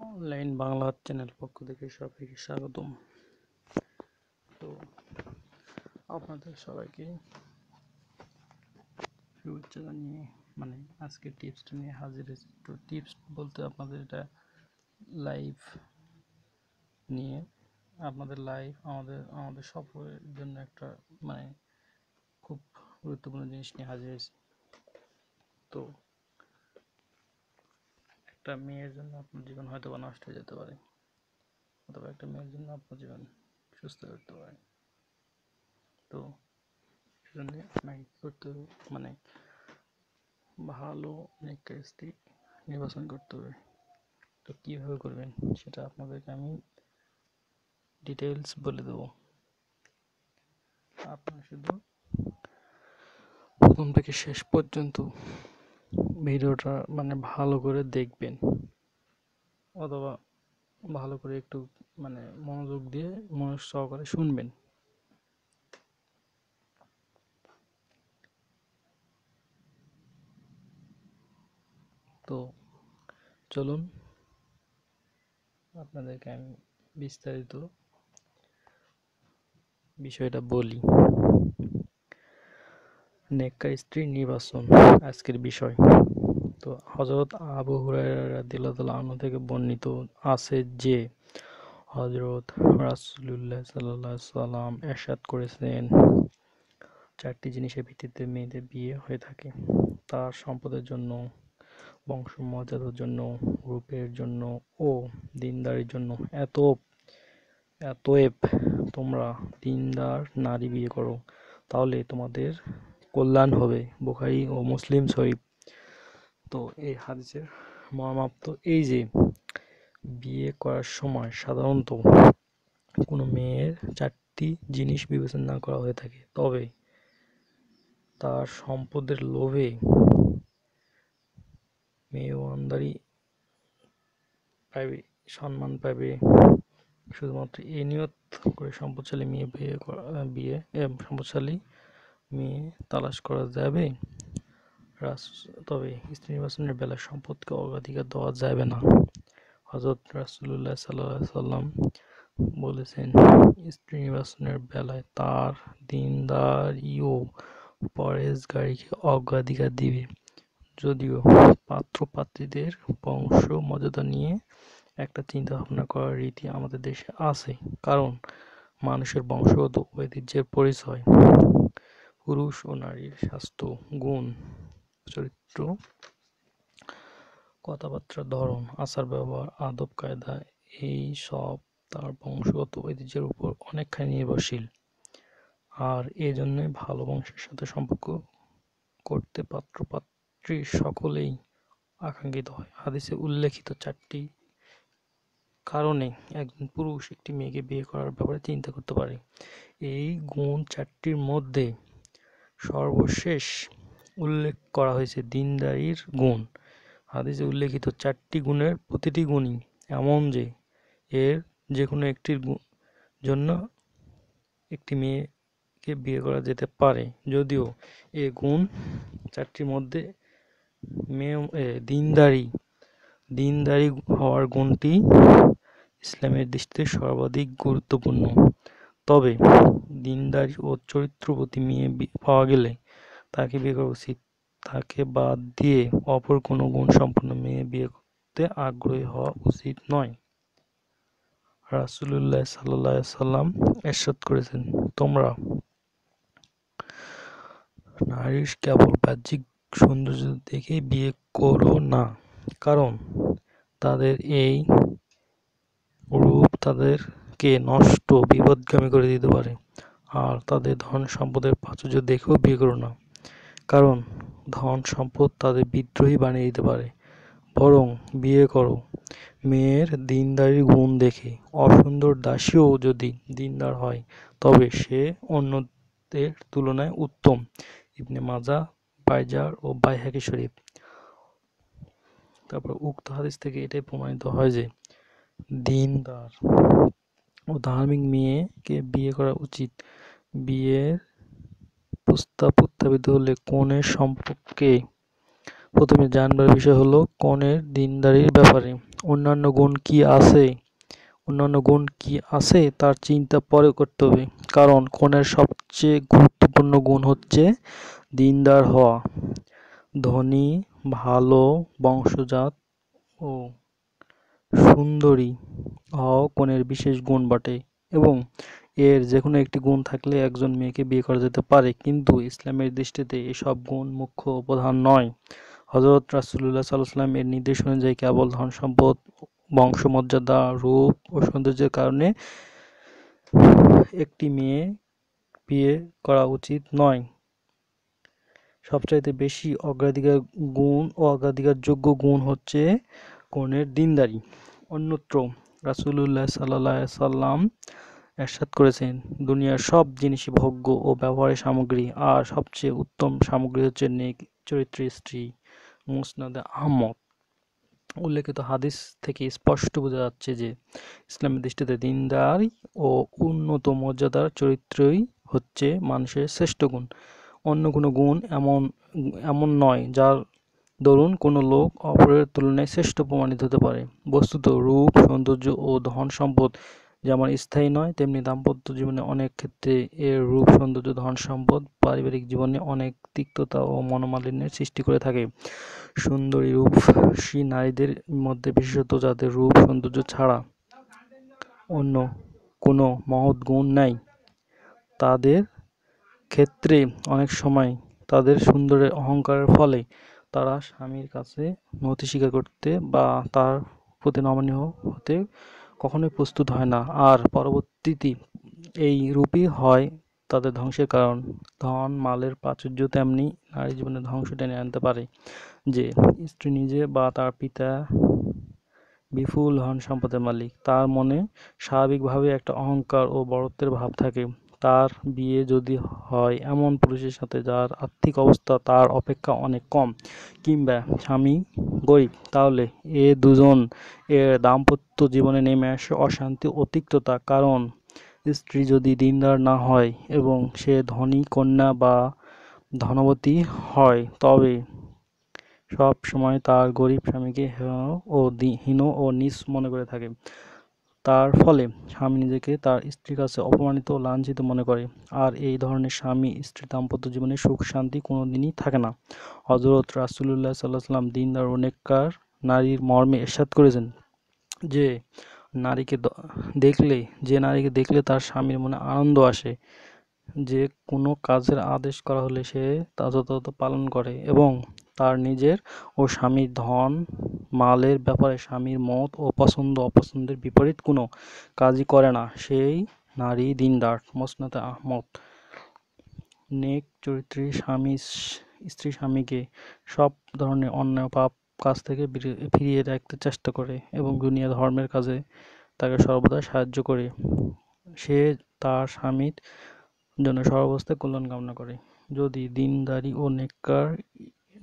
Online Bangla channel পক্ষ থেকে সবাইকে স্বাগতম। তো আপনাদের সবাইকে শুভেচ্ছা জানিয়ে আজকে টিপসটা নিয়ে হাজির হয়েছি। তো টিপস বলতে আপনাদের এটা লাইভ নিয়ে আপনাদের লাইভ আমাদের সফরের জন্য একটা খুব গুরুত্বপূর্ণ জিনিস নিয়ে হাজির হয়েছি। তো একটা মেয়ের জন্য আপনার জীবন হয়তো বা নষ্ট হয়ে যেতে পারে, অথবা একটা মেয়ের জন্য আপনার জীবন সুস্থ করতে পারে। তো সেজন্য আপনাকে কী করতে হবে, ভালো নেককার স্ত্রী নির্বাচন করতে হবে। তো কীভাবে করবেন সেটা আপনাদেরকে আমি ডিটেলস বলে দেবো। আপনারা শুধু প্রথম থেকে শেষ পর্যন্ত ভিডিওটা ভালো করে দেখবেন, অথবা ভালো করে একটু মনোযোগ দিয়ে মনোযোগ সহকারে শুনবেন। তো চলুন আপনাদেরকে আমি বিস্তারিত বিষয়টা বলি। নেককার স্ত্রী নির্বাচন আজকের বিষয়। তো হযরত আবু হুরায়রা রাদিয়াল্লাহু আনহু থেকে বর্ণিত আছে যে হযরত রাসূলুল্লাহ সাল্লাল্লাহু আলাইহি ওয়াসাল্লাম ইরশাদ করেছেন, চারটি জিনিসের ভিত্তিতে মেয়েদের বিয়ে হয়ে থাকে: তার সম্পদের জন্য, বংশ মর্যাদার জন্য, রূপের জন্য ও দীনদারির জন্য। অতএব তোমরা দীনদার নারী বিয়ে করো, তাহলে তোমাদের কল্যাণ হবে। বুখারী ও মুসলিম শরীফ। তো এই হাদিসের মর্মার্থ এই যে, বিয়ে করার সময় সাধারণত কোনো মেয়ের চারটি জিনিস বিবেচনা করা হয়ে থাকে। তবে তার সম্পদের লোভে মেয়ে ওয়ানদারি পাবে, সম্মান পাবে, শুধুমাত্র এই নিয়ত করে সম্পদশালী মেয়ে তালাশ করা যাবে। তবে স্ত্রী নির্বাচনের বেলায় সম্পদকে অগ্রাধিকার দেওয়া যাবে না। হযরত রাসূলুল্লাহ সাল্লাল্লাহু আলাইহি ওয়াসাল্লাম বলেছেন, স্ত্রী নির্বাচনের বেলায় তার দীনদারি ও পরহেজগারিকে অগ্রাধিকার দিবে। যদিও পাত্র-পাত্রীদের বংশ মর্যাদা নিয়ে একটা চিন্তা ভাবনা করার রীতি আমাদের দেশে আছে, কারণ মানুষের বংশগত ঐতিহ্যের পরিচয় পুরুষ ও নারীর স্বাস্থ্য, গুণ, চরিত্র, কথাবার্তার ধরন, আচার-ব্যবহার, আদব-কায়দা এই সব তার বংশগত ঐতিহ্যের উপর অনেকখানি নির্ভরশীল। আর এজন্যই ভালো বংশের সাথে সম্পর্ক করতে পাত্র-পাত্রী সকলেই আকাঙ্ক্ষিত হয়। হাদিসে উল্লেখিত চারটি কারণে একজন পুরুষ একটি মেয়েকে বিয়ে করার ব্যাপারে চিন্তা করতে পারে। এই গুণ চারটির মধ্যে সর্বশেষ উল্লেখ করা হয়েছে দীনদারির গুণ। হাদিসে উল্লেখিত চারটি গুণের প্রতিটি গুণই এমন যে এর যেকোনো একটির জন্য একটি মেয়েকে বিয়ে করা যেতে পারে। যদিও এ গুণ চারটির মধ্যে দীনদারি হওয়ার গুণটি ইসলামের দৃষ্টিতে সর্বাধিক গুরুত্বপূর্ণ। তবে দীনদারি ও চরিত্রবতী মেয়ে পাওয়া গেলে তাকে বিয়ে করা উচিত। তাকে বাদ দিয়ে অপর কোনো গুণসম্পন্ন মেয়ে বিয়ে করতে আগ্রহী হওয়া উচিত নয়। রাসূলুল্লাহ সাল্লাল্লাহু আলাইহি ওয়াসাল্লাম ইরশাদ করেছেন, তোমরা নারীর কেবল বাহ্যিক সৌন্দর্য দেখে বিয়ে করো না, কারণ তাদের এই রূপ তাদেরকে নষ্ট, বিপথগামী করে দিতে পারে। আর তাদের ধন সম্পদের প্রাচুর্য দেখেও বিয়ে করো না, কারণ ধন সম্পদ তাদের বিদ্রোহী বানিয়ে দিতে পারে। বরং বিয়ে করো মেয়ের দীনদারির গুণ দেখে। অসুন্দর দাসীও যদি দীনদার হয় তবে সে অন্যদের তুলনায় উত্তম। ইবনে মাজাহ, বায়জার ও বাইহাকী শরীফ। তারপর উক্ত হাদিস থেকে এটাই প্রমাণিত হয় যে দীনদার ও ধার্মিক মেয়েকে বিয়ে করা উচিত। বিয়ের প্রস্তাব উত্থাপিত হলে কনের সম্পর্কে প্রথমে জানবার বিষয় হলো কনের দিনদারির ব্যাপারে। অন্যান্য গুণ কি আছে অন্যান্য গুণ কি আছে তার চিন্তা পরে করতে হবে, কারণ কনের সবচেয়ে গুরুত্বপূর্ণ গুণ হচ্ছে দিনদার হওয়া। ধনী, ভালো বংশজাত ও সুন্দরী হওয়াও কনের বিশেষ গুণ বটে, এবং এর যেকোনো একটি গুণ থাকলে একজন মেয়েকে বিয়ে করা যেতে পারে, কিন্তু ইসলামের দৃষ্টিতে এসব গুণ মুখ্য ও প্রধান নয়। হযরত রাসূলুল্লাহ সাল্লাল্লাহু আলাইহি ওয়াসাল্লাম এর নির্দেশ অনুযায়ী কেবল ধন-সম্পদ, বংশমর্যাদা, রূপ ও সৌন্দর্যের কারণে একটি মেয়ে বিয়ে করা উচিত নয়। সবচাইতে বেশি অগ্রাধিকারযোগ্য গুণ হচ্ছে কনের দিনদারি। অন্যত্র রাসূলুল্লাহ সাল্লাল্লাহু আলাইহি সাল্লাম ইরশাদ করেছেন, দুনিয়ার সব জিনিসই ভোগ্য ও ব্যবহারের সামগ্রী, আর সবচেয়ে উত্তম সামগ্রী হচ্ছে নেক চরিত্রের স্ত্রী। মুসনাদে আহমদ উল্লেখিত হাদিস থেকে স্পষ্ট বোঝা যাচ্ছে যে ইসলামের দৃষ্টিতে দিনদারি ও উন্নত মর্যাদার চরিত্রই হচ্ছে মানুষের শ্রেষ্ঠ গুণ। অন্য কোনো গুণ এমন নয় যার দরুন কোনো লোক অপরের তুলনায় শ্রেষ্ঠ প্রমাণিত হতে পারে। বস্তুত রূপ, সৌন্দর্য ও ধন-সম্পদ যেমন স্থায়ী নয়, তেমনি দাম্পত্য জীবনে অনেক ক্ষেত্রে এর রূপ, সৌন্দর্য, ধন-সম্পদ পারিবারিক জীবনে অনেক তিক্ততা ও মনোমালিন্যের সৃষ্টি করে থাকে। সুন্দরী রূপসী নারীদের মধ্যে, বিশেষত যাদের রূপ সৌন্দর্য ছাড়া অন্য কোনো মহৎ গুণ নেই, তাদের ক্ষেত্রে অনেক সময় তাদের সুন্দরের অহংকারের ফলে তারা স্বামীর কাছে নতি স্বীকার করতে বা তার প্রতি নমনীয় হতে কখনোই প্রস্তুত হয় না, আর পরবর্তীতে এই রূপই হয় তাদের ধ্বংসের কারণ। ধন মালের প্রাচুর্য তেমনি নারী জীবনে ধ্বংস টেনে আনতে পারে। যে স্ত্রী নিজে বা তার পিতা বিপুল ধন সম্পদের মালিক, তার মনে স্বাভাবিকভাবে একটা অহংকার ও বড়ত্বের ভাব থাকে। তার বিয়ে যদি হয় এমন পুরুষের সাথে যার আর্থিক অবস্থা তার অপেক্ষা অনেক কম, কিংবা স্বামী গরিব, তাহলে এ দুজন এর দাম্পত্য জীবনে নেমে আসে অশান্তি ও তিক্ততা। কারণ স্ত্রী যদি দিনদার না হয় এবং সে ধনী কন্যা বা ধনবতী হয়, তবে সব সময় তার গরিব স্বামীকে হীন ও নীচ মনে করে থাকে। তার ফলে স্বামী নিজেকে তার স্ত্রীর কাছে অপমানিত ও লাঞ্ছিত মনে করে, আর এই ধরনের স্বামী স্ত্রীর দাম্পত্য জীবনে সুখ শান্তি কোনোদিনই থাকে না। হযরত রাসূলুল্লাহ সাল্লাল্লাহু আলাইহি ওয়াসাল্লাম দিনদার ও নেককার নারীর মর্মে ইরশাদ করেছেন যে নারীকে দেখলে তার স্বামীর মনে আনন্দ আসে, যে কোনো কাজের আদেশ করা হলে সে তা যথাযথ পালন করে, এবং তার নিজের ও স্বামীর ধন মালের ব্যাপারে স্বামীর মত ও পছন্দ অপছন্দের বিপরীত কোনো কাজই করে না, সেই নারী দিনদার। মুসনাদে আহমদ নেক চরিত্রের স্ত্রী স্বামীকে সব ধরনের অন্যায় পাপ কাজ থেকে ফিরিয়ে রাখতে চেষ্টা করে এবং দুনিয়া ধর্মের কাজে তাকে সর্বদা সাহায্য করে। সে তার স্বামীর জন্য সর্বাবস্থায় কল্যাণ কামনা করে। যদি দিনদারি ও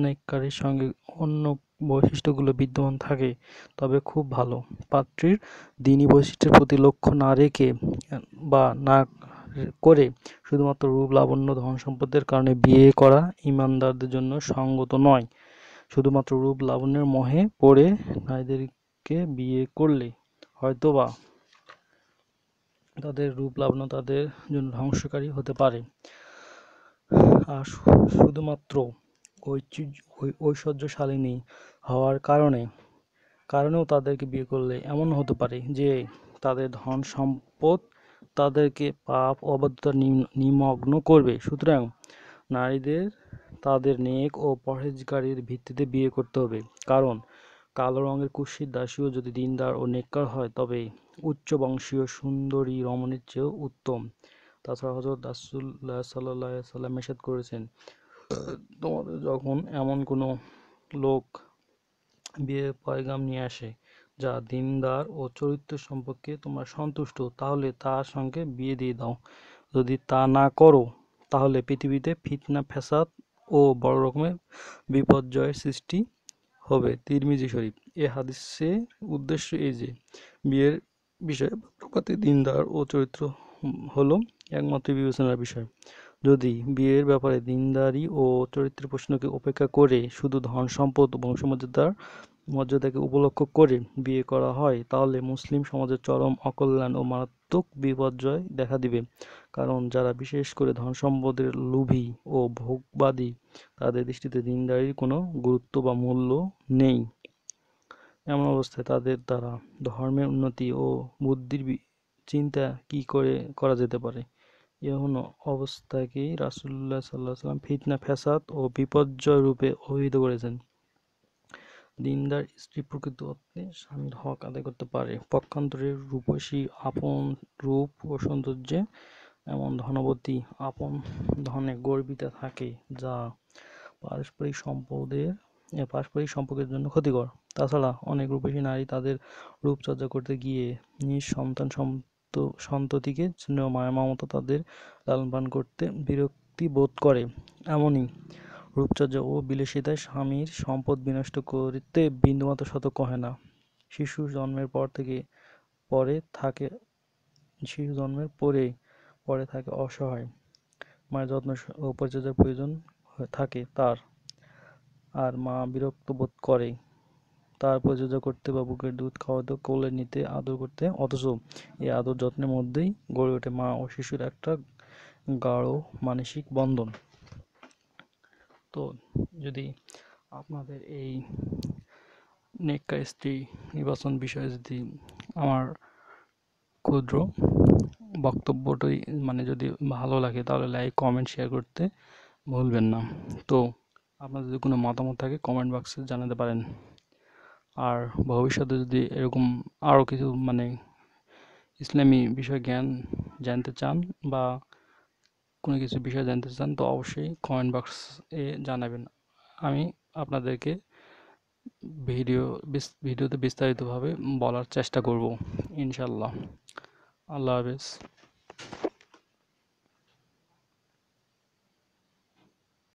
নেককারের সঙ্গে অন্য বৈশিষ্ট্যগুলো বিদ্যমান থাকে তবে খুব ভালো। পাত্রীর দীনী বৈশিষ্ট্যের প্রতি লক্ষ্য না রেখে বা না করে শুধুমাত্র রূপ, লাবণ্য, ধন সম্পদের কারণে বিয়ে করা ঈমানদারদের জন্য সঙ্গত নয়। শুধুমাত্র রূপ লাবণ্যের মোহে পড়ে নারীদেরকে বিয়ে করলে হয়তোবা তাদের রূপ লাবণ্য তাদের জন্য ধ্বংসকারী হতে পারে, আর শুধুমাত্র ঐশ্বর্যশালিনী হওয়ার কারণেও তাদেরকে বিয়ে করলে এমন হতে পারে যে তাদের ধন সম্পদ তাদেরকে পাপ ও অবাধ্যতায় নিমগ্ন করবে। সুতরাং নারীদের তাদের নেক ও পরহেজগারির ভিত্তিতে বিয়ে করতে হবে, কারণ কালো রঙের কুৎসিত দাসীও যদি দিনদার ও নেককার হয় তবে উচ্চ বংশীয় সুন্দরী রমণীর চেয়েও উত্তম। তাছাড়া হযরত রাসূলুল্লাহ সাল্লাল্লাহু আলাইহি ওয়াসাল্লাম ইরশাদ করেছেন, তোমাদের যখন এমন কোনো লোক বিয়ের পয়গাম নিয়ে আসে যা দিনদার ও চরিত্র সম্পর্কে তোমরা সন্তুষ্ট, তাহলে তার সঙ্গে বিয়ে দিয়ে দাও। যদি তা না করো তাহলে পৃথিবীতে ফিতনা ফ্যাসাদ ও বড় রকমের বিপর্যয়ের সৃষ্টি হবে। তিরমিজি শরীফ। এ হাদিসের উদ্দেশ্য এই যে বিয়ের বিষয়ে পক্ষপাতী দিনদার ও চরিত্র হলো একমাত্র বিবেচনার বিষয়। যদি বিয়ের ব্যাপারে দিনদারি ও চরিত্রের প্রশ্নকে উপেক্ষা করে শুধু ধন সম্পদ ও মর্যাদাকে উপলক্ষ করে বিয়ে করা হয়, তাহলে মুসলিম সমাজের চরম অকল্যাণ ও মারাত্মক বিপর্যয় দেখা দিবে। কারণ যারা বিশেষ করে ধন সম্পদের লোভী ও ভোগবাদী, তাদের দৃষ্টিতে দিনদারির কোনো গুরুত্ব বা মূল্য নেই। এমন অবস্থায় তাদের দ্বারা ধর্মের উন্নতি ও বুদ্ধির চিন্তা কি করে করা যেতে পারে? এমন অবস্থাকেই রাসূলুল্লাহ সাল্লাল্লাহু আলাইহি ওয়াসাল্লাম ফিতনা, ফ্যাসাদ ও বিপর্যয় রূপে অভিহিত করেছেন। দিনদার স্ত্রী প্রকৃত অর্থে স্বামীর হক আদায় করতে পারে। পক্ষান্তরে রূপসী আপন রূপ ও সৌন্দর্যে এমন ধনবতী আপন ধনে গর্বিতা থাকে, যা পারস্পরিক সম্পদের পারস্পরিক সম্পর্কের জন্য ক্ষতিকর। তাছাড়া অনেক রূপসী নারী তাদের রূপচর্চা করতে গিয়ে নিজ সন্তান সন্ততিকে স্নেহ মায়া মমতা তাদের লালন পালন করতে বিরক্তি বোধ করে। এমনই রূপচর্চা ও বিলাসিতায় স্বামীর সম্পদ বিনষ্ট করতে বিন্দুমাত্র সতর্ক হয় না। শিশু জন্মের পর থেকে পরে থাকে শিশু জন্মের পরে থাকে অসহায়, মায়ের যত্ন ও পরিচর্যার প্রয়োজন থাকে তার, আর মা বিরক্ত বোধ করে তার পরিচর্যা করতে বা বুকের দুধ খাওয়াতে, কোলে নিতে, আদর করতে। অথচ এই আদর যত্নের মধ্যেই গড়ে ওঠে মা ও শিশুর একটা গাঢ় মানসিক বন্ধন। তো যদি আপনাদের এই নেককার স্ত্রী নির্বাচন বিষয়ে যদি আমার ক্ষুদ্র বক্তব্যটি যদি ভালো লাগে, তাহলে লাইক, কমেন্ট, শেয়ার করতে ভুলবেন না। তো আপনাদের যদি কোনো মতামত থাকে কমেন্ট বক্সে জানাতে পারেন। আর ভবিষ্যতে যদি এরকম আরও কিছু ইসলামী বিষয় জ্ঞান জানতে চান বা কোনো কিছু বিষয় জানতে চান, তো অবশ্যই কমেন্ট বক্সে জানাবেন। আমি আপনাদেরকে ভিডিওতে বিস্তারিতভাবে বলার চেষ্টা করব ইনশাল্লাহ। আল্লাহ হাফেজ।